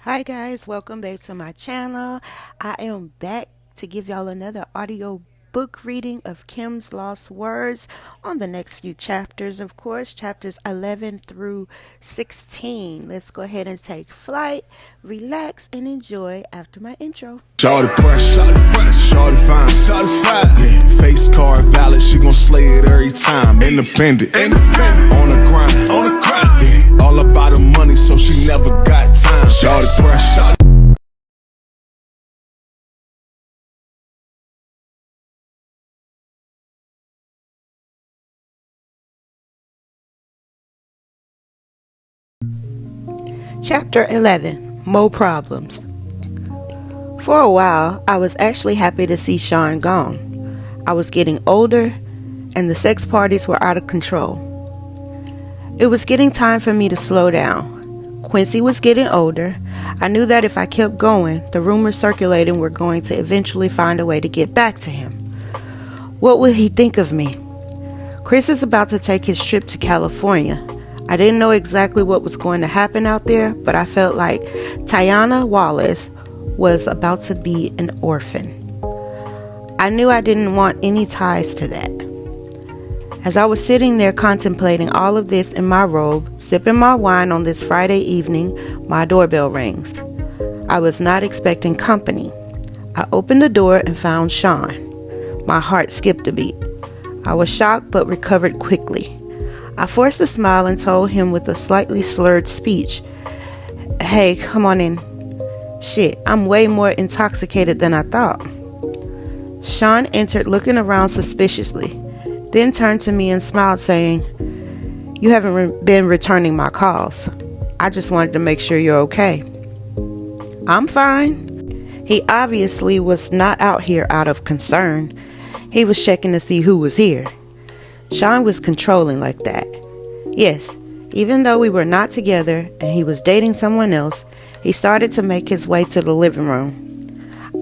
Hi guys, welcome back to my channel. I am back to give y'all another audio book reading of Kim's Lost Words on the next few chapters, of course, chapters 11 through 16. Let's go ahead and take flight, relax, and enjoy after my intro. Shorty press, shorty fine, yeah, face card valid, she gon' slay it every time. Independent, on the grind, yeah, all about the money, so she never got time. Shorty press, Chapter 11, More Problems. For a while, I was actually happy to see Sean gone. I was getting older, and the sex parties were out of control. It was getting time for me to slow down. Quincy was getting older. I knew that if I kept going, the rumors circulating were going to eventually find a way to get back to him. What would he think of me? Chris is about to take his trip to California. I didn't know exactly what was going to happen out there, but I felt like Tiana Wallace was about to be an orphan. I knew I didn't want any ties to that. As I was sitting there contemplating all of this in my robe, sipping my wine on this Friday evening, my doorbell rings. I was not expecting company. I opened the door and found Sean. My heart skipped a beat. I was shocked but recovered quickly. I forced a smile and told him with a slightly slurred speech, "Hey, come on in." Shit, I'm way more intoxicated than I thought. Sean entered looking around suspiciously, then turned to me and smiled saying, "You haven't been returning my calls. I just wanted to make sure you're okay." "I'm fine." He obviously was not out here out of concern. He was checking to see who was here. Sean was controlling like that. Yes, even though we were not together and he was dating someone else, he started to make his way to the living room.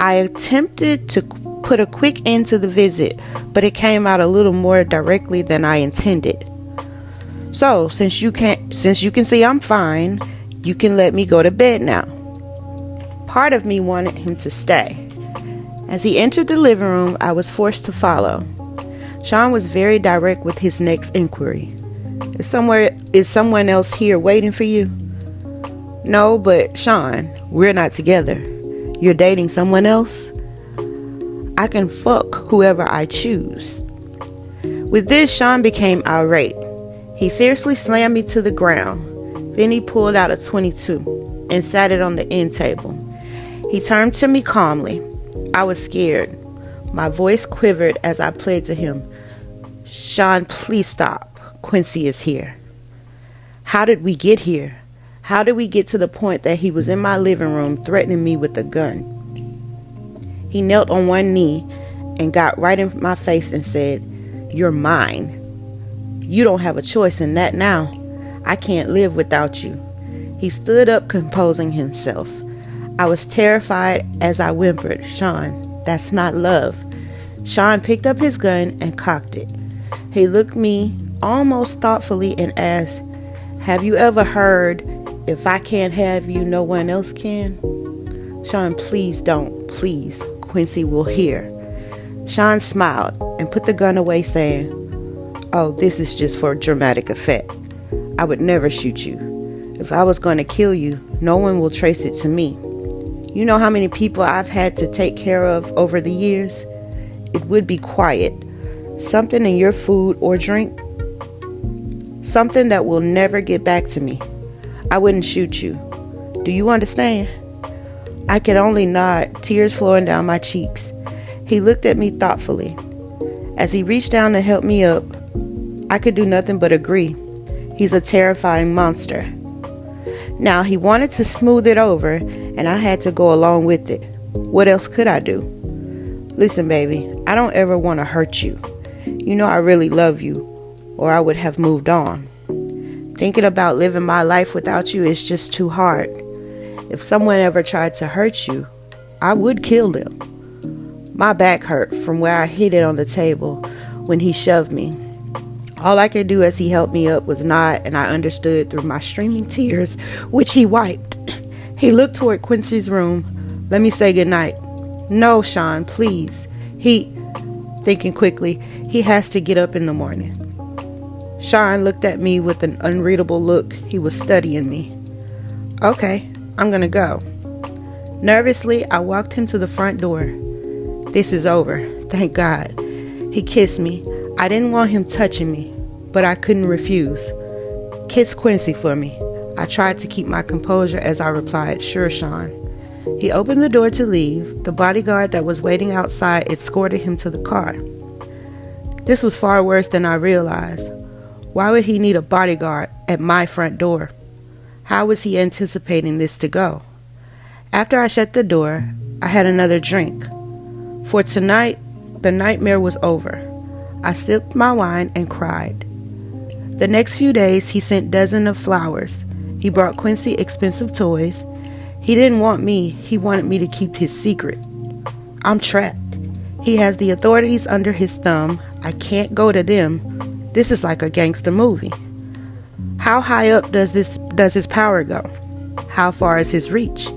I attempted to put a quick end to the visit, but it came out a little more directly than I intended. "So, since you can see I'm fine, you can let me go to bed now." Part of me wanted him to stay. As he entered the living room, I was forced to follow. Sean was very direct with his next inquiry. Is someone else here waiting for you?" "No, but Sean, we're not together. You're dating someone else?" "I can fuck whoever I choose." With this, Sean became irate. He fiercely slammed me to the ground. Then he pulled out a .22 and sat it on the end table. He turned to me calmly. I was scared. My voice quivered as I pled to him, "Sean, please stop. Quincy is here." How did we get here? How did we get to the point that he was in my living room threatening me with a gun? He knelt on one knee and got right in my face and said, "You're mine. You don't have a choice in that now. I can't live without you." He stood up, composing himself. I was terrified as I whimpered, "Sean, that's not love." Sean picked up his gun and cocked it. He looked me almost thoughtfully and asked, "Have you ever heard, if I can't have you, no one else can?" "Sean, please don't. Please. Quincy will hear." Sean smiled and put the gun away saying, "Oh, this is just for dramatic effect. I would never shoot you. If I was going to kill you, no one will trace it to me. You know how many people I've had to take care of over the years? It would be quiet. Something in your food or drink. Something that will never get back to me. I wouldn't shoot you. Do you understand?" I could only nod, tears flowing down my cheeks. He looked at me thoughtfully. As he reached down to help me up, I could do nothing but agree. He's a terrifying monster. Now, he wanted to smooth it over, and I had to go along with it. What else could I do? "Listen, baby, I don't ever want to hurt you. You know I really love you, or I would have moved on. Thinking about living my life without you is just too hard. If someone ever tried to hurt you, I would kill them." My back hurt from where I hit it on the table when he shoved me. All I could do as he helped me up was nod, and I understood through my streaming tears, which he wiped. He looked toward Quincy's room. "Let me say goodnight." "No, Sean, please." Thinking quickly, he has to get up in the morning. Sean looked at me with an unreadable look. He was studying me. "Okay, I'm gonna go." Nervously, I walked him to the front door. "This is over, thank God." He kissed me. I didn't want him touching me, but I couldn't refuse. "Kiss Quincy for me." I tried to keep my composure as I replied, "Sure, Sean." He opened the door to leave. The bodyguard that was waiting outside escorted him to the car. This was far worse than I realized. Why would he need a bodyguard at my front door? How was he anticipating this to go? After I shut the door, I had another drink. For tonight, the nightmare was over. I sipped my wine and cried. The next few days, he sent dozens of flowers. He brought Quincy expensive toys. He didn't want me. He wanted me to keep his secret. I'm trapped. He has the authorities under his thumb. I can't go to them. This is like a gangster movie. How high up does his power go? How far is his reach?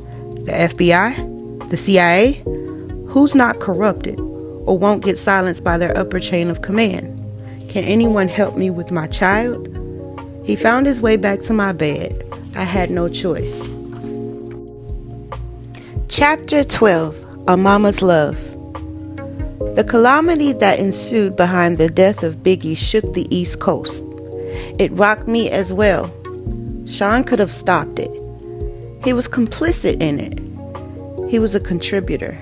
The FBI? The CIA? Who's not corrupted or won't get silenced by their upper chain of command? Can anyone help me with my child? He found his way back to my bed. I had no choice. Chapter 12. A Mama's Love. The calamity that ensued behind the death of Biggie shook the East Coast. It rocked me as well. Sean could have stopped it. He was complicit in it. He was a contributor.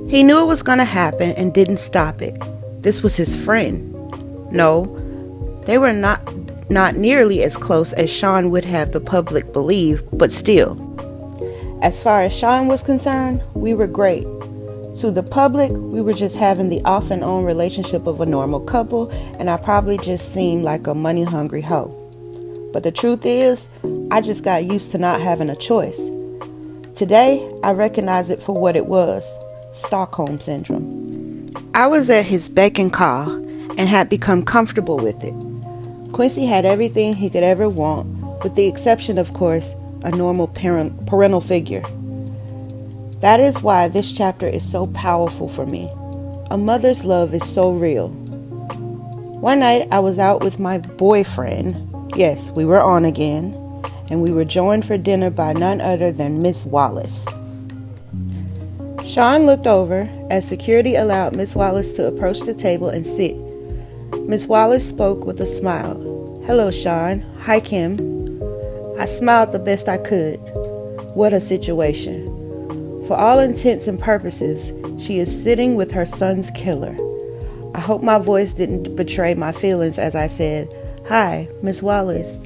He knew it was going to happen and didn't stop it. This was his friend. No, they were not nearly as close as Sean would have the public believe, but still. As far as Sean was concerned, we were great. To the public, we were just having the off and on relationship of a normal couple, and I probably just seemed like a money-hungry hoe. But the truth is, I just got used to not having a choice. Today, I recognize it for what it was, Stockholm Syndrome. I was at his beck and call and had become comfortable with it. Quincy had everything he could ever want, with the exception, of course, a normal parental figure. That is why this chapter is so powerful for me. A mother's love is so real. One night I was out with my boyfriend. Yes, we were on again, and we were joined for dinner by none other than Miss Wallace. Sean looked over as security allowed Miss Wallace to approach the table and sit. Miss Wallace spoke with a smile. "Hello, Sean. Hi, Kim." I smiled the best I could. What a situation. For all intents and purposes, she is sitting with her son's killer. I hope my voice didn't betray my feelings as I said, "Hi, Miss Wallace."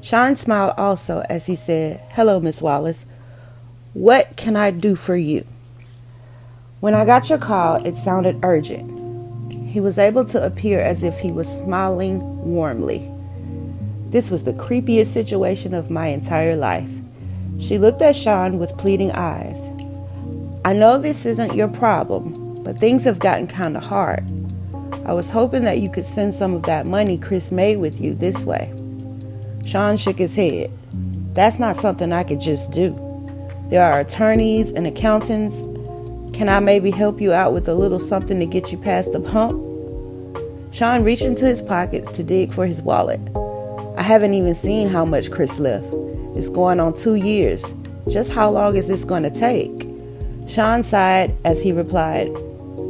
Sean smiled also as he said, "Hello, Miss Wallace. What can I do for you?" When I got your call, it sounded urgent. He was able to appear as if he was smiling warmly. This was the creepiest situation of my entire life. She looked at Sean with pleading eyes. "I know this isn't your problem, but things have gotten kind of hard. I was hoping that you could send some of that money Chris made with you this way." Sean shook his head. "That's not something I could just do. There are attorneys and accountants. Can I maybe help you out with a little something to get you past the hump?" Sean reached into his pockets to dig for his wallet. "I haven't even seen how much Chris left. It's going on 2 years. Just how long is this going to take?" Sean sighed as he replied,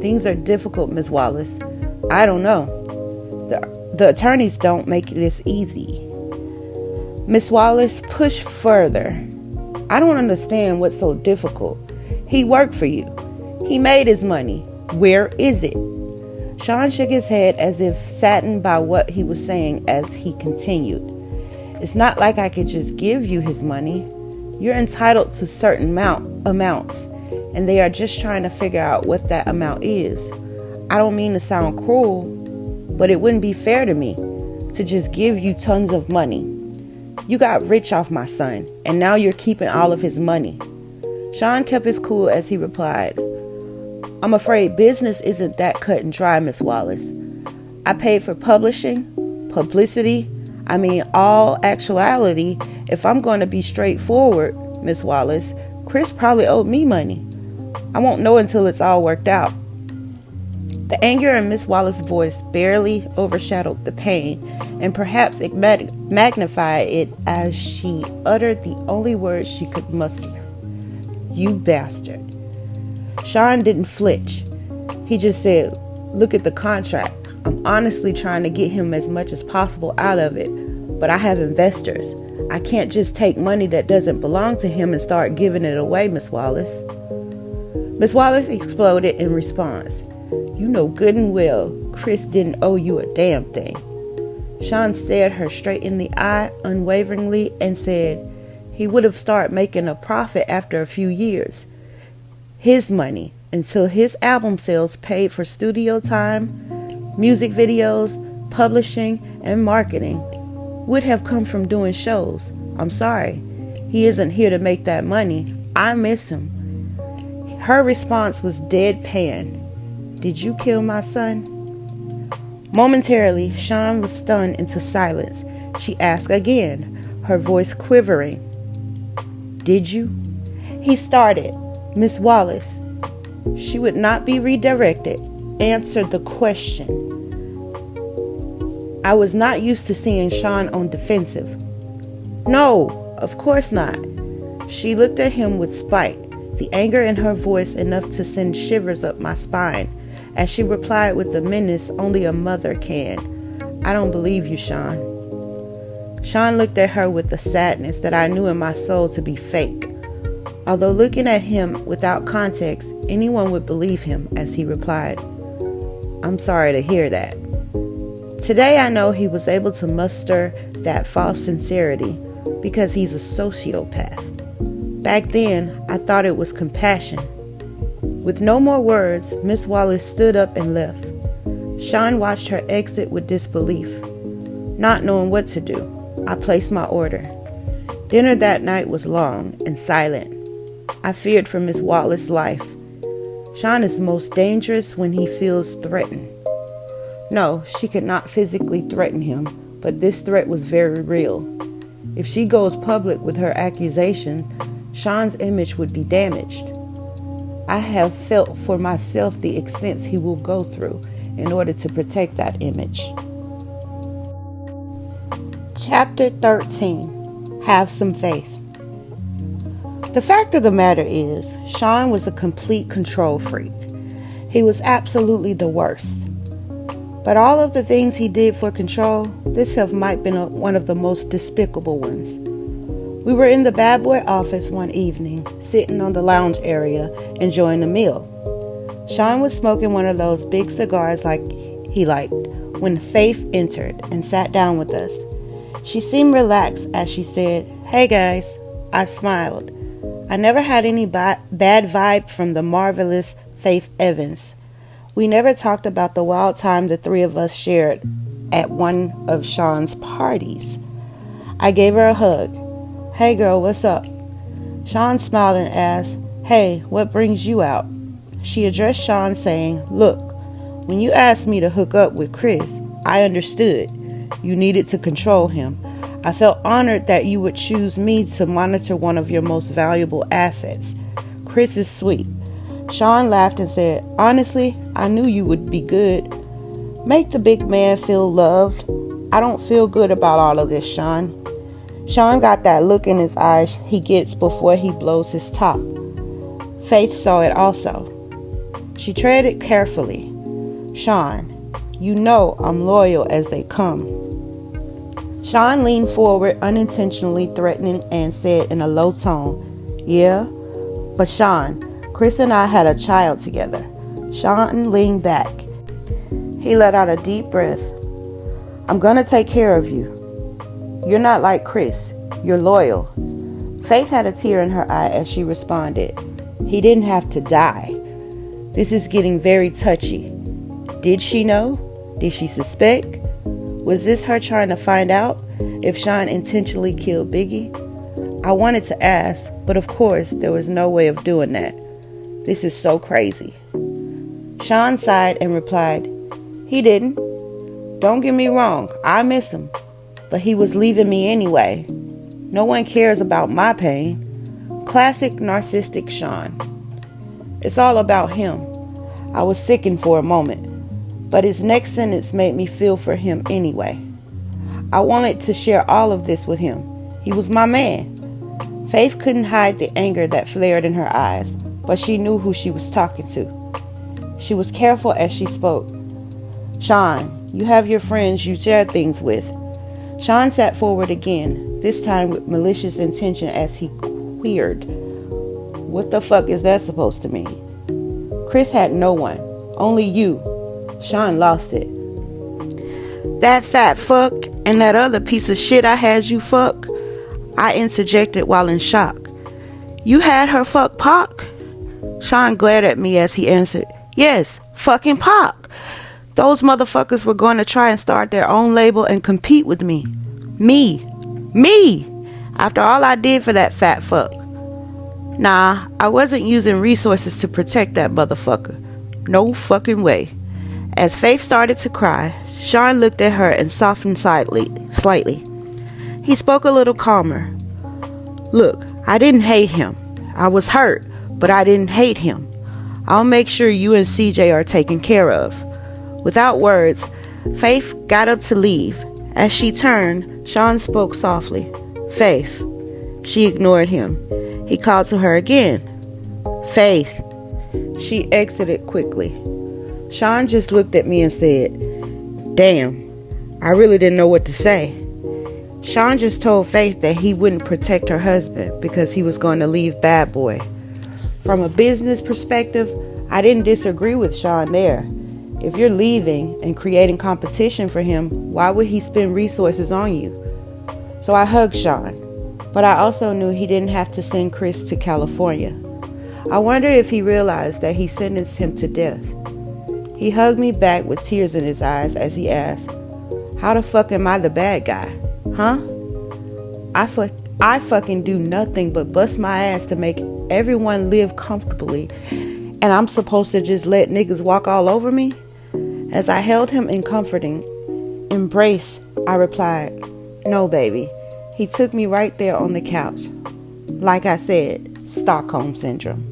"Things are difficult, Miss Wallace. I don't know. The attorneys don't make this easy." Miss Wallace pushed further. "I don't understand what's so difficult. He worked for you. He made his money. Where is it?" Sean shook his head as if saddened by what he was saying as he continued. "It's not like I could just give you his money. You're entitled to certain amounts, and they are just trying to figure out what that amount is. I don't mean to sound cruel, but it wouldn't be fair to me to just give you tons of money. You got rich off my son, and now you're keeping all of his money." Sean kept his cool as he replied, "I'm afraid business isn't that cut and dry, Miss Wallace. I paid for publishing, publicity. All actuality, if I'm going to be straightforward, Miss Wallace. Chris probably owed me money. I won't know until it's all worked out." The anger in Miss Wallace's voice barely overshadowed the pain, and perhaps it magnified it as she uttered the only words she could muster. "You bastard." Sean didn't flinch. He just said, "Look at the contract. I'm honestly trying to get him as much as possible out of it, but I have investors. I can't just take money that doesn't belong to him and start giving it away, Miss Wallace." Miss Wallace exploded in response. "You know good and well Chris didn't owe you a damn thing." Sean stared her straight in the eye unwaveringly and said he would have started making a profit after a few years. His money, until his album sales paid for studio time, music videos, publishing, and marketing, would have come from doing shows. I'm sorry. He isn't here to make that money. I miss him. Her response was deadpan. "Did you kill my son?" Momentarily, Sean was stunned into silence. She asked again, her voice quivering. "Did you?" He started. Miss Wallace, she would not be redirected, answered the question. I was not used to seeing Sean on defensive. "No, of course not." She looked at him with spite, the anger in her voice enough to send shivers up my spine, as she replied with the menace only a mother can. "I don't believe you, Sean." Sean looked at her with the sadness that I knew in my soul to be fake. Although looking at him without context, anyone would believe him as he replied, "I'm sorry to hear that." Today I know he was able to muster that false sincerity because he's a sociopath. Back then, I thought it was compassion. With no more words, Miss Wallace stood up and left. Sean watched her exit with disbelief. Not knowing what to do, I placed my order. Dinner that night was long and silent. I feared for Miss Wallace's life. Sean is most dangerous when he feels threatened. No, she could not physically threaten him, but this threat was very real. If she goes public with her accusations, Sean's image would be damaged. I have felt for myself the extents he will go through in order to protect that image. Chapter 13. Have some faith. The fact of the matter is, Sean was a complete control freak. He was absolutely the worst. But all of the things he did for control, this might have been one of the most despicable ones. We were in the bad boy office one evening, sitting on the lounge area, enjoying a meal. Sean was smoking one of those big cigars like he liked when Faith entered and sat down with us. She seemed relaxed as she said, "Hey guys." I smiled. I never had any bad vibe from the marvelous Faith Evans. We never talked about the wild time the three of us shared at one of Sean's parties. I gave her a hug. "Hey girl, what's up?" Sean smiled and asked, "Hey, what brings you out?" She addressed Sean saying, "Look, when you asked me to hook up with Chris, I understood. You needed to control him. I felt honored that you would choose me to monitor one of your most valuable assets. Chris is sweet." Sean laughed and said, "Honestly, I knew you would be good. Make the big man feel loved. I don't feel good about all of this, Sean." Sean got that look in his eyes he gets before he blows his top. Faith saw it also. She treaded carefully. "Sean, you know I'm loyal as they come." Sean leaned forward, unintentionally threatening, and said in a low tone, "Yeah, but Sean, Chris and I had a child together." Sean leaned back. He let out a deep breath. "I'm gonna take care of you. You're not like Chris. You're loyal." Faith had a tear in her eye as she responded, "He didn't have to die." This is getting very touchy. Did she know? Did she suspect? Was this her trying to find out if Sean intentionally killed Biggie? I wanted to ask, but of course there was no way of doing that. This is so crazy. Sean sighed and replied, "He didn't. Don't get me wrong, I miss him. But he was leaving me anyway. No one cares about my pain. Classic narcissistic Sean. It's all about him. I was sickened for a moment, but his next sentence made me feel for him anyway. I wanted to share all of this with him. He was my man. Faith couldn't hide the anger that flared in her eyes, but she knew who she was talking to. She was careful as she spoke. Sean, you have your friends you share things with. Sean sat forward again, this time with malicious intention as he queered. What the fuck is that supposed to mean? Chris had no one, only you. Sean lost it. That fat fuck and that other piece of shit I had you fuck, I interjected while in shock. You had her fuck Pac? Sean glared at me as he answered, yes, fucking Pac. Those motherfuckers were going to try and start their own label and compete with me. Me! After all I did for that fat fuck. Nah, I wasn't using resources to protect that motherfucker. No fucking way. As Faith started to cry, Sean looked at her and softened slightly. He spoke a little calmer. Look, I didn't hate him. I was hurt, but I didn't hate him. I'll make sure you and CJ are taken care of. Without words, Faith got up to leave. As she turned, Sean spoke softly. Faith. She ignored him. He called to her again. Faith. She exited quickly. Sean just looked at me and said, damn, I really didn't know what to say. Sean just told Faith that he wouldn't protect her husband because he was going to leave Bad Boy. From a business perspective, I didn't disagree with Sean there. If you're leaving and creating competition for him, why would he spend resources on you? So I hugged Sean, but I also knew he didn't have to send Chris to California. I wondered if he realized that he sentenced him to death. He hugged me back with tears in his eyes as he asked, how the fuck am I the bad guy? Huh? I fucking do nothing but bust my ass to make everyone live comfortably, and I'm supposed to just let niggas walk all over me? As I held him in comforting embrace, I replied, no, baby. He took me right there on the couch. Like I said, Stockholm Syndrome.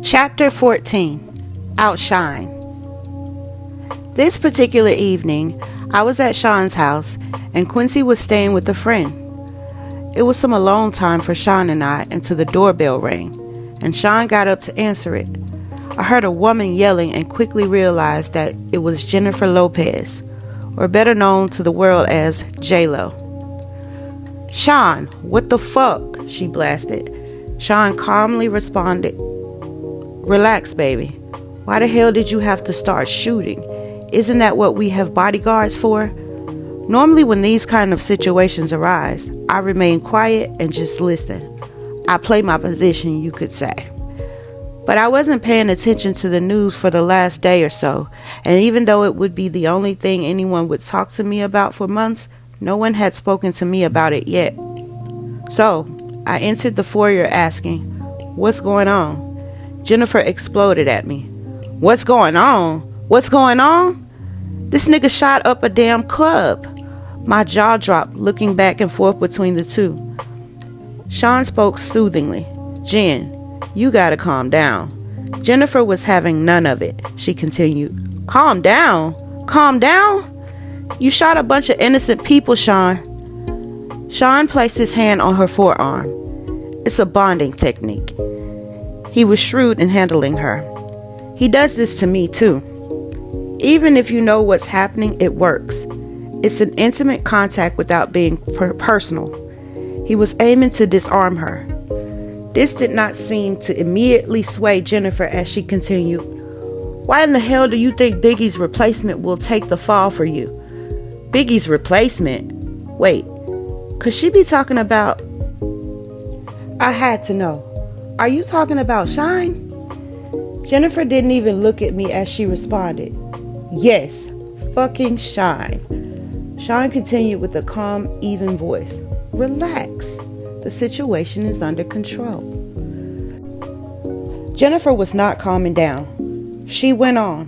Chapter 14. Outshine. This particular evening, I was at Sean's house, and Quincy was staying with a friend. It was some alone time for Sean and I until the doorbell rang, and Sean got up to answer it. I heard a woman yelling and quickly realized that it was Jennifer Lopez, or better known to the world as J-Lo. Sean, what the fuck? She blasted. Sean calmly responded, relax, baby. Why the hell did you have to start shooting? Isn't that what we have bodyguards for? Normally when these kind of situations arise, I remain quiet and just listen. I play my position, you could say. But I wasn't paying attention to the news for the last day or so, and even though it would be the only thing anyone would talk to me about for months, no one had spoken to me about it yet. So, I entered the foyer asking, what's going on? Jennifer exploded at me. What's going on? What's going on? This nigga shot up a damn club. My jaw dropped, looking back and forth between the two. Sean spoke soothingly. Jen, you gotta calm down. Jennifer was having none of it. She continued. Calm down? Calm down? You shot a bunch of innocent people, Sean. Sean placed his hand on her forearm. It's a bonding technique. He was shrewd in handling her. He does this to me too. Even if you know what's happening, it works. It's an intimate contact without being personal. He was aiming to disarm her. This did not seem to immediately sway Jennifer as she continued. Why in the hell do you think Biggie's replacement will take the fall for you? Biggie's replacement? Wait, could she be talking about... I had to know. Are you talking about Shine? Jennifer didn't even look at me as she responded. Yes, fucking Shine. Sean continued with a calm, even voice. Relax. The situation is under control. Jennifer was not calming down. She went on.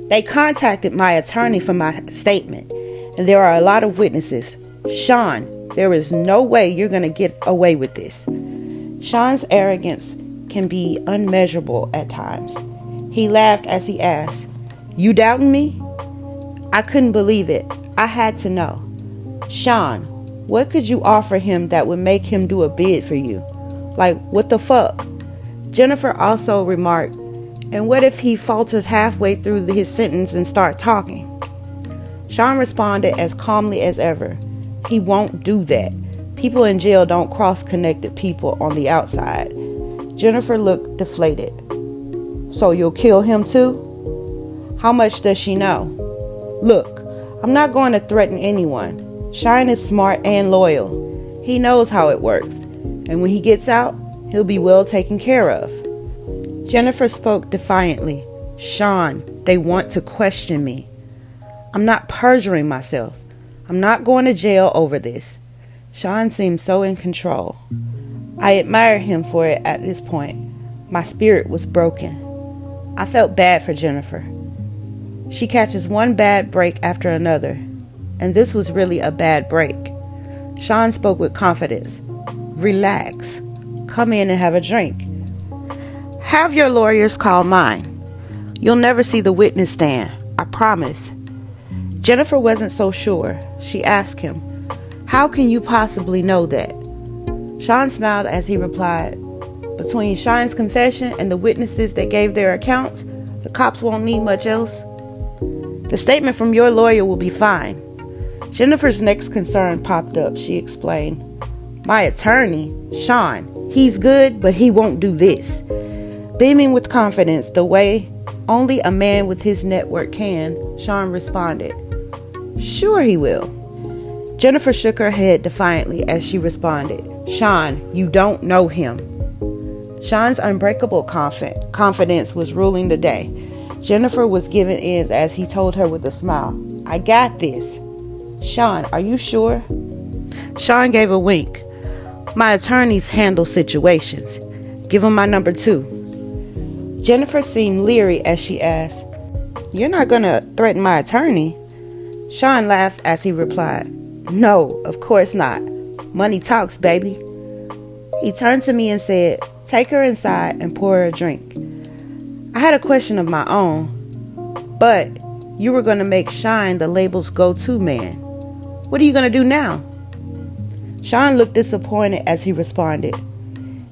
They contacted my attorney for my statement, and there are a lot of witnesses. Sean, there is no way you're going to get away with this. Sean's arrogance can be unmeasurable at times. He laughed as he asked, "You doubting me?" I couldn't believe it. I had to know. "Sean, what could you offer him that would make him do a bid for you? Like, what the fuck?" Jennifer also remarked, "And what if he falters halfway through his sentence and starts talking?" Sean responded as calmly as ever, "He won't do that. People in jail don't cross connected people on the outside." Jennifer looked deflated. "So you'll kill him too?" "How much does she know?" "Look, I'm not going to threaten anyone. Sean is smart and loyal. He knows how it works. And when he gets out, he'll be well taken care of." Jennifer spoke defiantly. "Sean, they want to question me. I'm not perjuring myself. I'm not going to jail over this." Sean seemed so in control. I admired him for it at this point. My spirit was broken. I felt bad for Jennifer. She catches one bad break after another, and this was really a bad break. Sean spoke with confidence. "Relax. Come in and have a drink. Have your lawyers call mine. You'll never see the witness stand, I promise." Jennifer wasn't so sure. She asked him, "How can you possibly know that?" Sean smiled as he replied, "Between Sean's confession and the witnesses that gave their accounts, the cops won't need much else. The statement from your lawyer will be fine." Jennifer's next concern popped up. She explained, "My attorney, Sean, he's good, but he won't do this." Beaming with confidence, the way only a man with his network can, Sean responded, "Sure he will." Jennifer shook her head defiantly as she responded, "Sean, you don't know him." Sean's unbreakable confidence was ruling the day. Jennifer was giving in as he told her with a smile, "I got this." "Sean, are you sure?" Sean gave a wink. "My attorneys handle situations. Give him my number too." Jennifer seemed leery as she asked, "You're not going to threaten my attorney?" Sean laughed as he replied, "No, of course not. Money talks, baby." He turned to me and said, "Take her inside and pour her a drink." I had a question of my own, but you were going to make Sean the label's go-to man. What are you going to do now? Sean looked disappointed as he responded.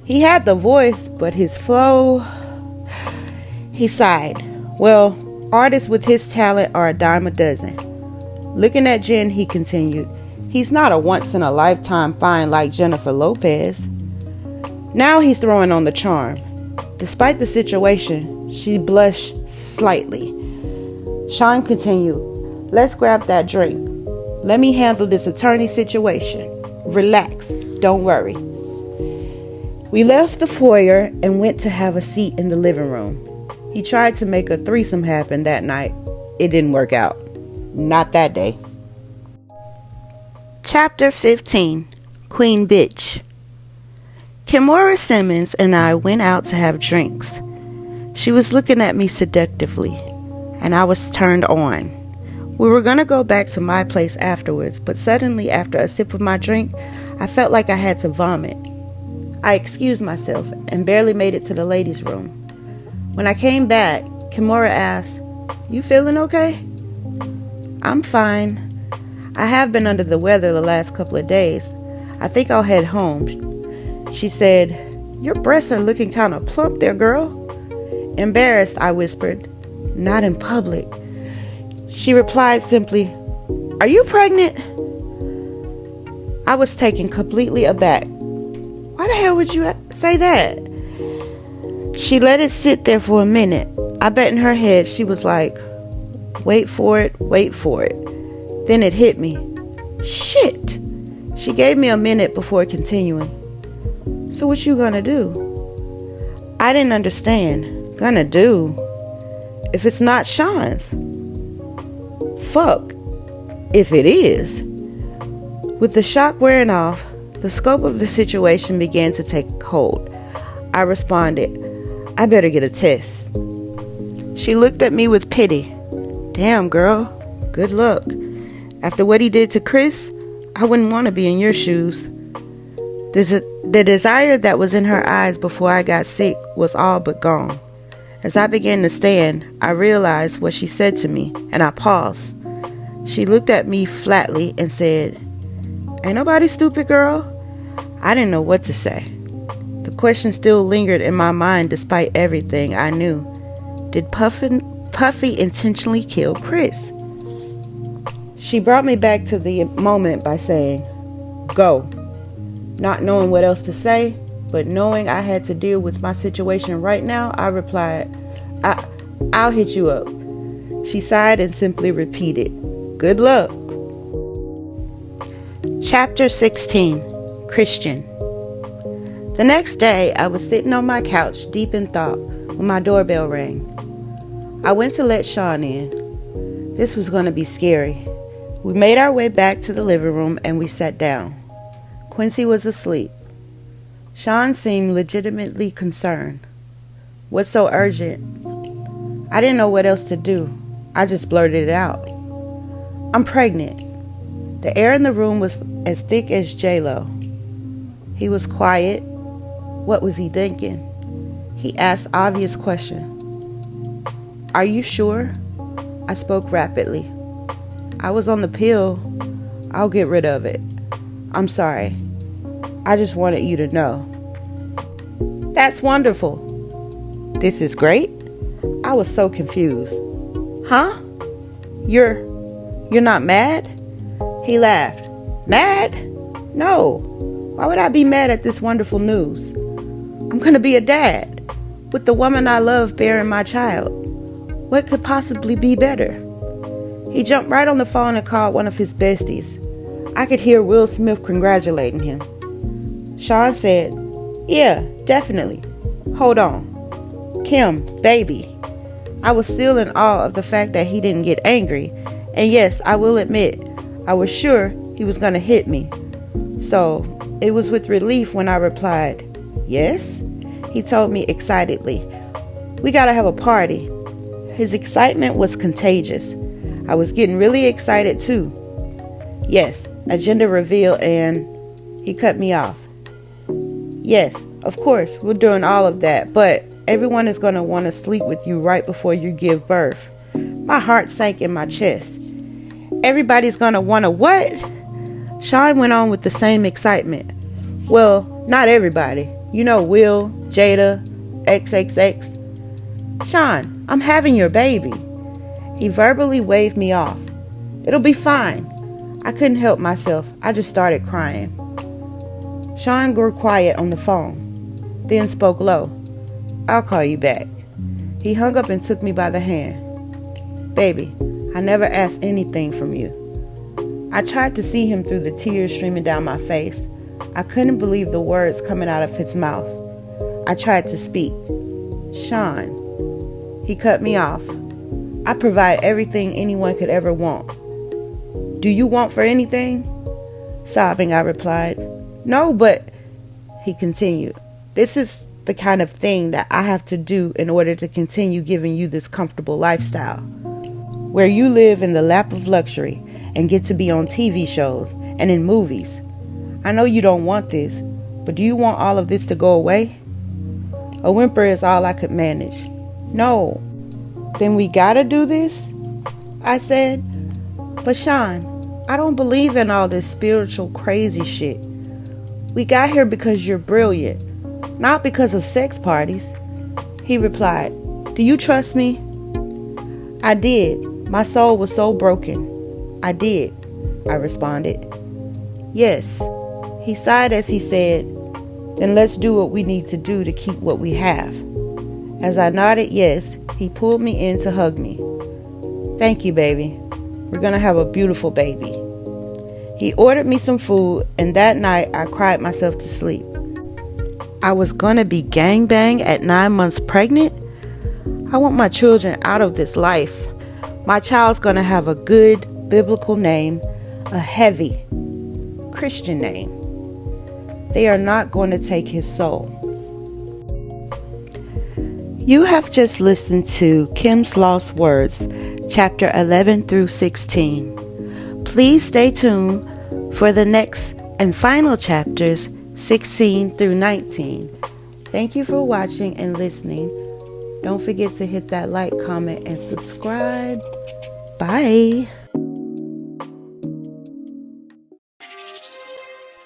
He had the voice, but his flow... He sighed. "Well, artists with his talent are a dime a dozen." Looking at Jen, he continued, "He's not a once-in-a-lifetime find like Jennifer Lopez. Now he's throwing on the charm." Despite the situation, she blushed slightly. Sean continued, "Let's grab that drink. Let me handle this attorney situation. Relax, don't worry." We left the foyer and went to have a seat in the living room. He tried to make a threesome happen that night. It didn't work out. Not that day. Chapter 15. Queen Bitch. Kimora Simmons and I went out to have drinks. She was looking at me seductively, and I was turned on. We were going to go back to my place afterwards, but suddenly after a sip of my drink, I felt like I had to vomit. I excused myself and barely made it to the ladies' room. When I came back, Kimora asked, "You feeling okay?" "I'm fine. I have been under the weather the last couple of days. I think I'll head home." She said, "Your breasts are looking kind of plump there, girl." Embarrassed, I whispered, "Not in public." She replied simply, "Are you pregnant?" I was taken completely aback. "Why the hell would you say that?" She let it sit there for a minute. I bet in her head she was like, wait for it. Then it hit me. Shit! She gave me a minute before continuing. "So what you gonna do?" I didn't understand. Gonna do? If it's not Sean's? Fuck if it is. With the shock wearing off, the scope of the situation began to take hold. I responded, "I better get a test." She looked at me with pity. "Damn, girl. Good luck. After what he did to Chris, I wouldn't want to be in your shoes." The desire that was in her eyes before I got sick was all but gone. As I began to stand, I realized what she said to me, and I paused. She looked at me flatly and said, "Ain't nobody stupid, girl." I didn't know what to say. The question still lingered in my mind despite everything I knew. Did Puffy intentionally kill Chris? She brought me back to the moment by saying, "Go." Not knowing what else to say, but knowing I had to deal with my situation right now, I replied, I'll hit you up. She sighed and simply repeated, "Good luck." Chapter 16, Christian. The next day, I was sitting on my couch deep in thought when my doorbell rang. I went to let Sean in. This was going to be scary. We made our way back to the living room and we sat down. Quincy was asleep. Sean seemed legitimately concerned. "What's so urgent?" I didn't know what else to do. I just blurted it out. "I'm pregnant." The air in the room was as thick as J-Lo. He was quiet. What was he thinking? He asked obvious question. "Are you sure?" I spoke rapidly. "I was on the pill. I'll get rid of it. I'm sorry. I just wanted you to know." "That's wonderful." "This is great?" I was so confused. "Huh? You're not mad?" He laughed. "Mad? No. Why would I be mad at this wonderful news? I'm going to be a dad, with the woman I love bearing my child. What could possibly be better?" He jumped right on the phone and called one of his besties. I could hear Will Smith congratulating him. Sean said, "Yeah, definitely. Hold on. Kim, baby." I was still in awe of the fact that he didn't get angry. And yes, I will admit, I was sure he was going to hit me. So it was with relief when I replied, "Yes?" He told me excitedly, "We got to have a party." His excitement was contagious. I was getting really excited too. "Yes, a gender reveal," and he cut me off. "Yes, of course, we're doing all of that, but everyone is going to want to sleep with you right before you give birth." My heart sank in my chest. "Everybody's going to want to what?" Sean went on with the same excitement. "Well, not everybody. You know Will, Jada, XXX. Sean, I'm having your baby." He verbally waved me off. "It'll be fine." I couldn't help myself. I just started crying. Sean grew quiet on the phone, then spoke low. "I'll call you back." He hung up and took me by the hand. "Baby, I never asked anything from you." I tried to see him through the tears streaming down my face. I couldn't believe the words coming out of his mouth. I tried to speak. "Sean." He cut me off. "I provide everything anyone could ever want. Do you want for anything?" Sobbing, I replied, "No, but..." He continued, "This is the kind of thing that I have to do in order to continue giving you this comfortable lifestyle, where you live in the lap of luxury and get to be on TV shows and in movies. I know you don't want this, but do you want all of this to go away?" A whimper is all I could manage. "No." "Then we gotta do this?" I said. "But Sean, I don't believe in all this spiritual crazy shit. We got here because you're brilliant, not because of sex parties." He replied, "Do you trust me?" I did. My soul was so broken. "I did," I responded. "Yes." He sighed as he said, "Then let's do what we need to do to keep what we have." As I nodded yes, he pulled me in to hug me. "Thank you, baby. We're going to have a beautiful baby." He ordered me some food, and that night I cried myself to sleep. I was going to be gangbang at 9 months pregnant? I want my children out of this life. My child's going to have a good biblical name, a heavy Christian name. They are not going to take his soul. You have just listened to Kim's Lost Words, chapter 11 through 16. Please stay tuned for the next and final chapters 16 through 19. Thank you for watching and listening. Don't forget to hit that like, comment, and subscribe. Bye.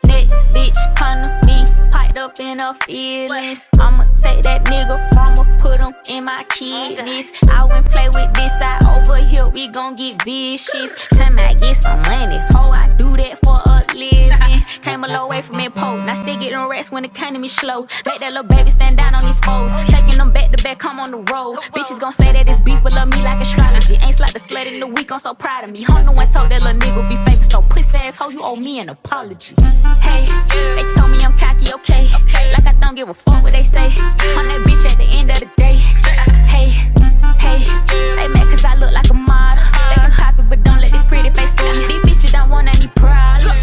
Next bitch come to me, piped up in her feelings. I'ma take that nigga from her, put him in my kidneys. I wouldn't play with this side over here, we gon' get vicious. Time I get some money, ho, I do that for a living. Came a long way from that pole, now still getting rest when it came to me slow. Make that little baby stand down on these foes, taking them back to back, come on the road. Bitches gon' say that it's beef, but love me like astrology. Ain't like the slut in the week, I'm so proud of me. Ho, no one told that little nigga be fake, so pussy ass ho, you owe me an apology. Hey, they told me I'm cocky, okay. Like I don't give a fuck what they say. I'm that bitch at the end of the day. Hey, they mad cause I look like a model. They can pop it, but don't let this pretty face fool you. These bitches don't want any problems.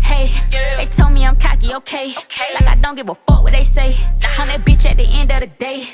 Hey, they told me I'm cocky, okay. Like I don't give a fuck what they say. I'm that bitch at the end of the day.